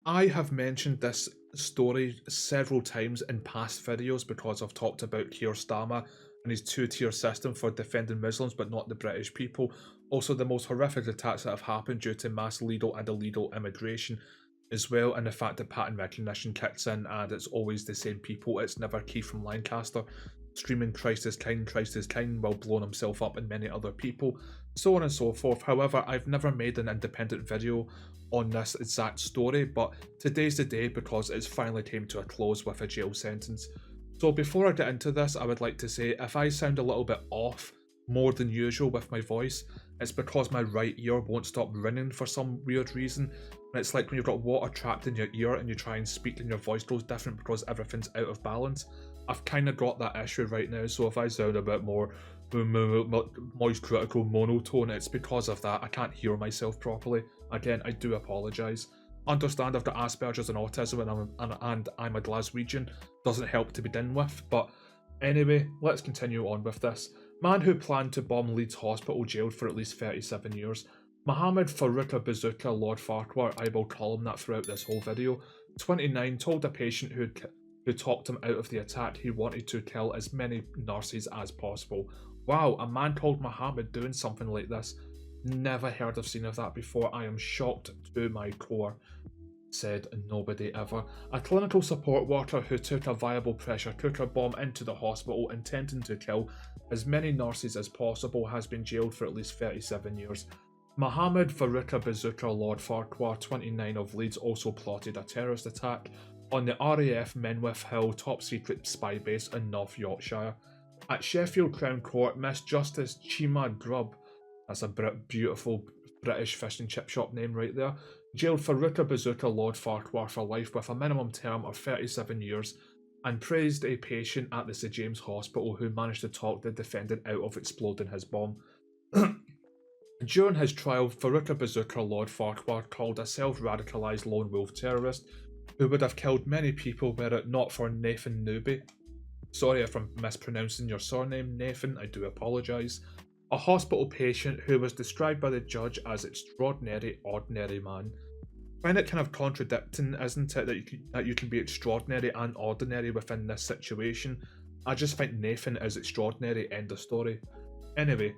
I have mentioned this story several times in past videos because I've talked about Keir Starmer and his two-tier system for defending Muslims but not the British people. Also, the most horrific attacks that have happened due to mass legal and illegal immigration as well, and the fact that pattern recognition kicks in and it's always the same people. It's never Keith from Lancaster screaming Christ is kind while blowing himself up and many other people, so on and so forth. However, I've never made an independent video on this exact story, but today's the day because it's finally came to a close with a jail sentence. So before I get into this, I would like to say if I sound a little bit off more than usual with my voice, it's because my right ear won't stop ringing for some weird reason. And it's like when you've got water trapped in your ear and you try and speak and your voice goes different because everything's out of balance. I've kind of got that issue right now, so if I sound a bit more noise critical monotone, it's because of that. I can't hear myself properly. Again, I do apologise. Understand I've got Asperger's and autism and I'm a Glaswegian. Doesn't help to begin with, but anyway, let's continue on with this. Man who planned to bomb Leeds Hospital jailed for at least 37 years. Mohammad Farooq Bazooka Lord Farquhar, I will call him that throughout this whole video, 29, told a patient who talked him out of the attack he wanted to kill as many nurses as possible. Wow, a man called Mohammed doing something like this. Never heard of seen of that before. I am shocked to my core. Said nobody ever. A clinical support worker who took a viable pressure cooker bomb into the hospital intending to kill as many nurses as possible has been jailed for at least 37 years. Mohammad Farooq Bazooka Lord Farquhar, 29, of Leeds, also plotted a terrorist attack on the RAF Menwith Hill top secret spy base in North Yorkshire. At Sheffield Crown Court, Miss Justice Chima Grubb, that's a beautiful British fish and chip shop name right there, jailed Farooq Bazooka Lord Farquhar for life with a minimum term of 37 years and praised a patient at the St James Hospital who managed to talk the defendant out of exploding his bomb. During his trial, Farooq Bazooka Lord Farquhar called a self-radicalised lone wolf terrorist who would have killed many people were it not for Nathan Newby. Sorry if I'm mispronouncing your surname, Nathan, I do apologise. A hospital patient who was described by the judge as extraordinary, ordinary man. I find it kind of contradicting, isn't it, that you can be extraordinary and ordinary within this situation. I just think Nathan is extraordinary, end of story. Anyway,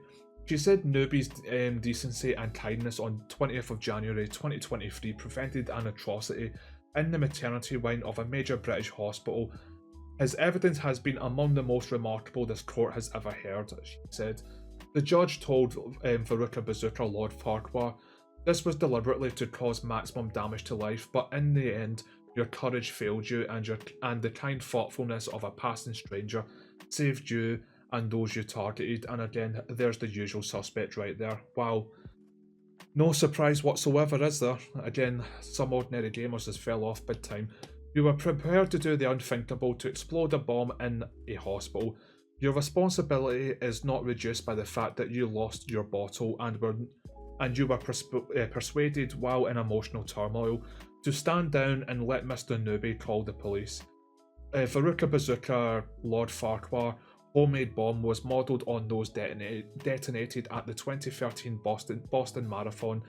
she said Newby's decency and kindness on 20th of January 2023 prevented an atrocity in the maternity wing of a major British hospital. His evidence has been among the most remarkable this court has ever heard, she said. The judge told Farooq Bazooka Lord Farquhar, this was deliberately to cause maximum damage to life, but in the end, your courage failed you and the kind thoughtfulness of a passing stranger saved you and those you targeted. And again, there's the usual suspect right there. Wow. No surprise whatsoever, is there? Again, some ordinary gamers has fell off big time. You were prepared to do the unthinkable, to explode a bomb in a hospital. Your responsibility is not reduced by the fact that you lost your bottle and you were persuaded while in emotional turmoil to stand down and let Mr. Newby call the police. Farooq Bazooka Lord Farquhar homemade bomb was modelled on those detonated at the 2013 Boston Marathon,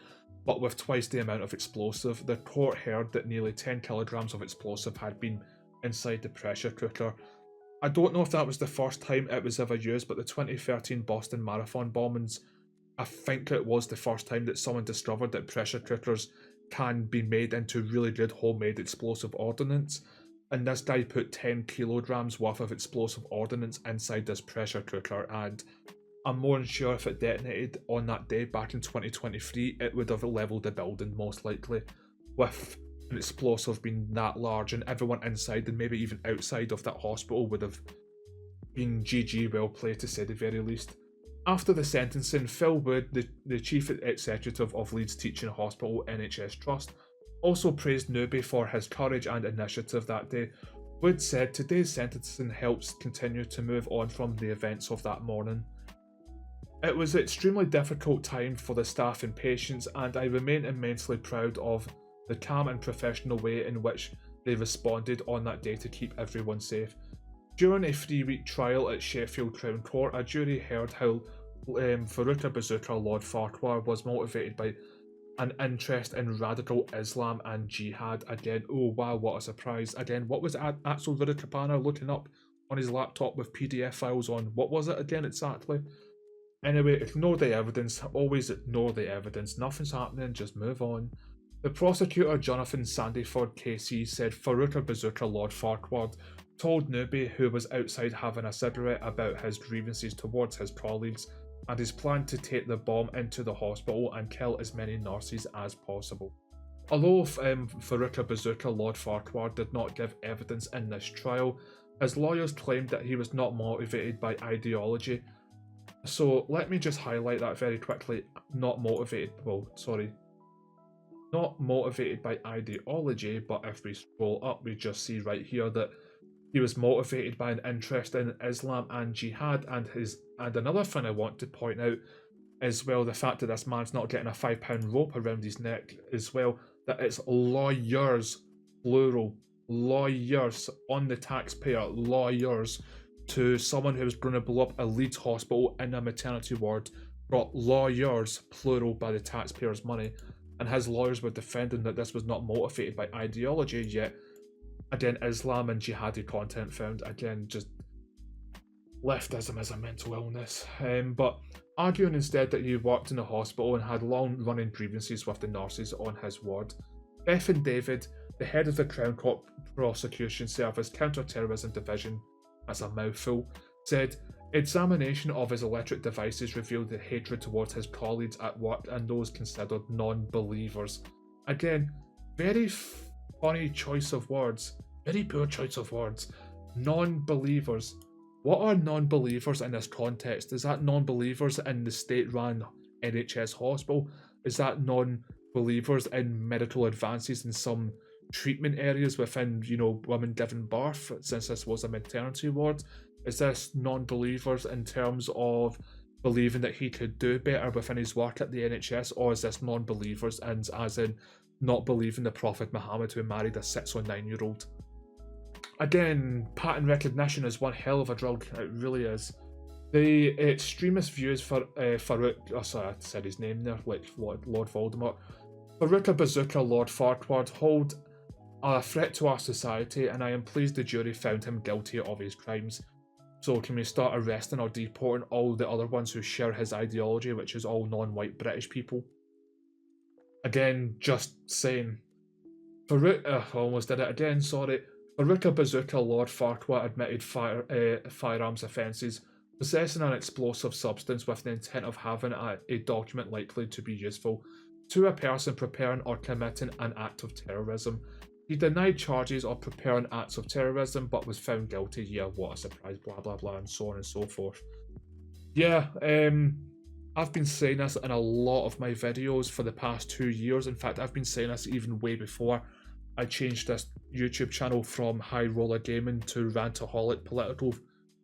but with twice the amount of explosive. The court heard that nearly 10 kilograms of explosive had been inside the pressure cooker. I don't know if that was the first time it was ever used, but the 2013 Boston Marathon bombings, I think it was the first time that someone discovered that pressure cookers can be made into really good homemade explosive ordnance. And this guy put 10 kilograms worth of explosive ordnance inside this pressure cooker, and I'm more than sure if it detonated on that day back in 2023, it would have leveled the building most likely, with an explosive being that large, and everyone inside and maybe even outside of that hospital would have been GG well played to say the very least. After the sentencing, Phil Wood, the chief executive of Leeds Teaching Hospital NHS Trust, also praised Newby for his courage and initiative that day. Wood said today's sentencing helps continue to move on from the events of that morning. It was an extremely difficult time for the staff and patients, and I remain immensely proud of the calm and professional way in which they responded on that day to keep everyone safe. During a 3-week trial at Sheffield Crown Court, a jury heard how Farooq Bazooka Lord Farquhar was motivated by an interest in radical Islam and jihad. Again, oh wow, what a surprise. Again, what was Axel Vidakapana looking up on his laptop with PDF files on? What was it again exactly? Anyway, ignore the evidence. Always ignore the evidence. Nothing's happening, just move on. The prosecutor, Jonathan Sandyford KC, said Faruqa Bazooka Lord Farquhar told Newby, who was outside having a cigarette, about his grievances towards his colleagues and his plan to take the bomb into the hospital and kill as many nurses as possible. Although Faruqa Bazooka Lord Farquhar did not give evidence in this trial, his lawyers claimed that he was not motivated by ideology. So let me just highlight that very quickly. Not motivated by ideology, but if we scroll up, we just see right here that he was motivated by an interest in Islam and jihad, and another thing I want to point out as well, the fact that this man's not getting a £5 rope around his neck as well, that it's lawyers, plural, lawyers on the taxpayer, lawyers, to someone who was going to blow up a Leeds hospital in a maternity ward, brought lawyers, plural, by the taxpayers' money, and his lawyers were defending that this was not motivated by ideology, yet again, Islam and jihadi content found, again, just leftism is a mental illness. But arguing instead that he worked in a hospital and had long-running grievances with the nurses on his ward. Bethan David, the head of the Crown Court Prosecution Service Counter-Terrorism Division, that's a mouthful, said examination of his electric devices revealed the hatred towards his colleagues at work and those considered non-believers. Again, very funny choice of words. Very poor choice of words. Non-believers. What are non-believers in this context? Is that non-believers in the state-run NHS hospital? Is that non-believers in medical advances in some treatment areas within, women giving birth, since this was a maternity ward? Is this non-believers in terms of believing that he could do better within his work at the NHS, or is this non-believers as in not believing the Prophet Muhammad, who married a 6 or 9-year-old? Again, pattern recognition is one hell of a drug. It really is. The extremist views for Farooq, I said his name there, like Lord Voldemort. Faruqa Bazooka Lord Farquhar hold a threat to our society, and I am pleased the jury found him guilty of his crimes. So can we start arresting or deporting all the other ones who share his ideology, which is all non-white British people? Again, just saying. Faruq, almost did it again, sorry. Faruqa Bazooka Lord Farquhar admitted firearms offences, possessing an explosive substance with the intent of having a document likely to be useful to a person preparing or committing an act of terrorism. He denied charges of preparing acts of terrorism, but was found guilty. Yeah, what a surprise, blah blah blah, and so on and so forth. Yeah, I've been saying this in a lot of my videos for the past 2 years. In fact, I've been saying this even way before I changed this YouTube channel from High Roller Gaming to Rant-A-holic political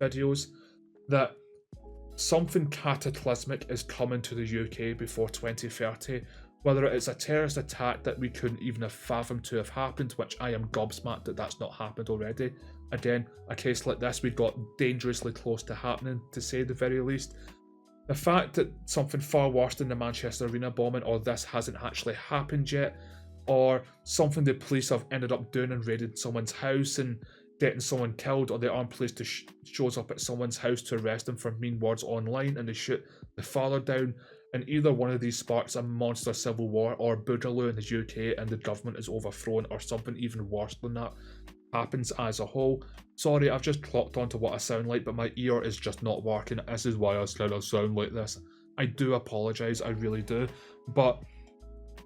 videos, that something cataclysmic is coming to the UK before 2030. Whether it's a terrorist attack that we couldn't even have fathomed to have happened, which I am gobsmacked that that's not happened already. Again, a case like this we got dangerously close to happening, to say the very least. The fact that something far worse than the Manchester Arena bombing, or this, hasn't actually happened yet, or something the police have ended up doing and raided someone's house and getting someone killed, or the armed police shows up at someone's house to arrest them for mean words online and they shoot the father down, and either one of these sparks a monster civil war or boogaloo in the UK and the government is overthrown, or something even worse than that happens as a whole. Sorry, I've just clocked onto what I sound like, but my ear is just not working. This is why I kind of sound like this. I do apologise, I really do. But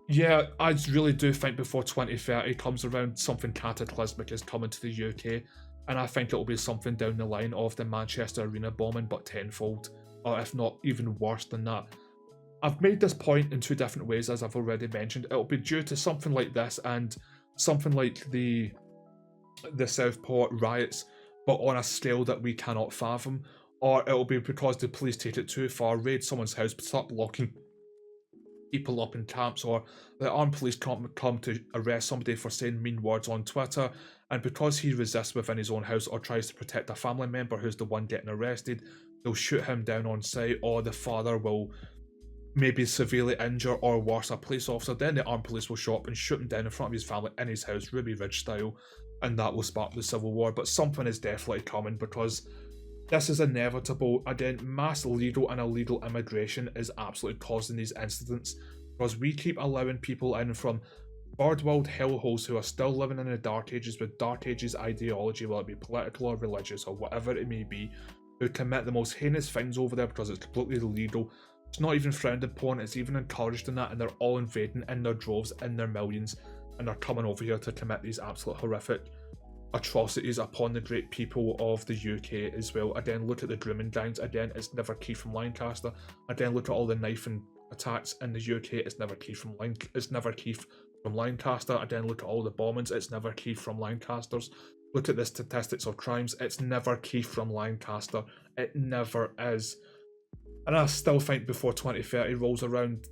yeah, I really do think before 2030 comes around, something cataclysmic is coming to the UK, and I think it'll be something down the line of the Manchester Arena bombing, but tenfold, or if not even worse than that. I've made this point in 2 different ways, as I've already mentioned. It'll be due to something like this and something like the Southport riots, but on a scale that we cannot fathom, or it'll be because the police take it too far, raid someone's house, start locking people up in camps, or the armed police come to arrest somebody for saying mean words on Twitter, and because he resists within his own house or tries to protect a family member who's the one getting arrested, they'll shoot him down on sight, or the father will maybe severely injure or worse a police officer, then the armed police will show up and shoot him down in front of his family in his house, Ruby Ridge style, and that will spark the civil war. But something is definitely coming, because this is inevitable. Again, mass legal and illegal immigration is absolutely causing these incidents, because we keep allowing people in from third world hellholes who are still living in the dark ages with dark ages ideology, whether it be political or religious or whatever it may be, who commit the most heinous things over there because it's completely illegal. It's not even frowned upon, it's even encouraged in that, and they're all invading in their droves, in their millions, and they're coming over here to commit these absolute horrific atrocities upon the great people of the UK as well. Again, look at the grooming gangs. Again, it's never Keith from Lancaster. Again, look at all the knifing attacks in the UK. It's never Keith from Lancaster. Again, look at all the bombings. It's never Keith from Lancaster's. Look at the statistics of crimes. It's never Keith from Lancaster. It never is. And I still think before 2030 rolls around,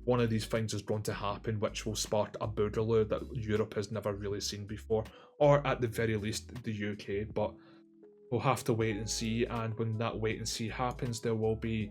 one of these things is going to happen, which will spark a boogaloo that Europe has never really seen before, or at the very least the UK. But we'll have to wait and see, and when that wait and see happens, there will be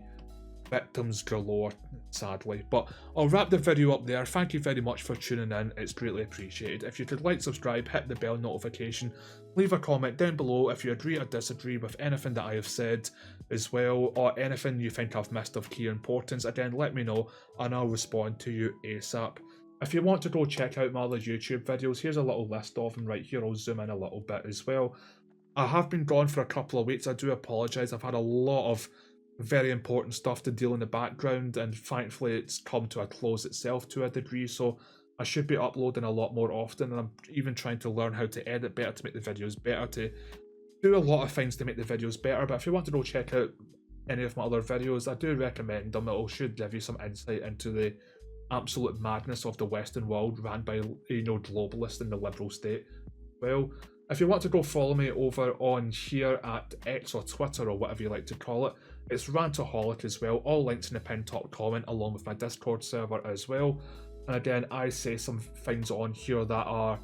victims galore, sadly. But I'll wrap the video up there. Thank you very much for tuning in, it's greatly appreciated. If you could like, subscribe, hit the bell notification, leave a comment down below if you agree or disagree with anything that I have said as well, or anything you think I've missed of key importance. Again, let me know and I'll respond to you ASAP. If you want to go check out my other YouTube videos, here's a little list of them right here. I'll zoom in a little bit as well. I have been gone for a couple of weeks. I do apologise. I've had a lot of very important stuff to deal in the background, and thankfully it's come to a close itself to a degree, so I should be uploading a lot more often, and I'm even trying to learn how to edit better to make the videos better, to do a lot of things to make the videos better. But if you want to go check out any of my other videos, I do recommend them. It should give you some insight into the absolute madness of the Western world ran by, you know, globalists in the liberal state. Well, if you want to go follow me over on here at X or Twitter or whatever you like to call it, it's rant-A-holic as well. All links in the pinned top comment, along with my Discord server as well. And again, I say some things on here that are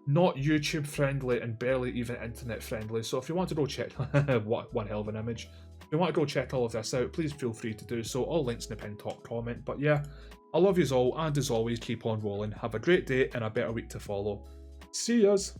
not YouTube friendly and barely even internet friendly. So if you want to go check, what one hell of an image. If you want to go check all of this out, please feel free to do so. All links in the pinned top comment. But yeah, I love yous all, and as always, keep on rolling. Have a great day and a better week to follow. See yous!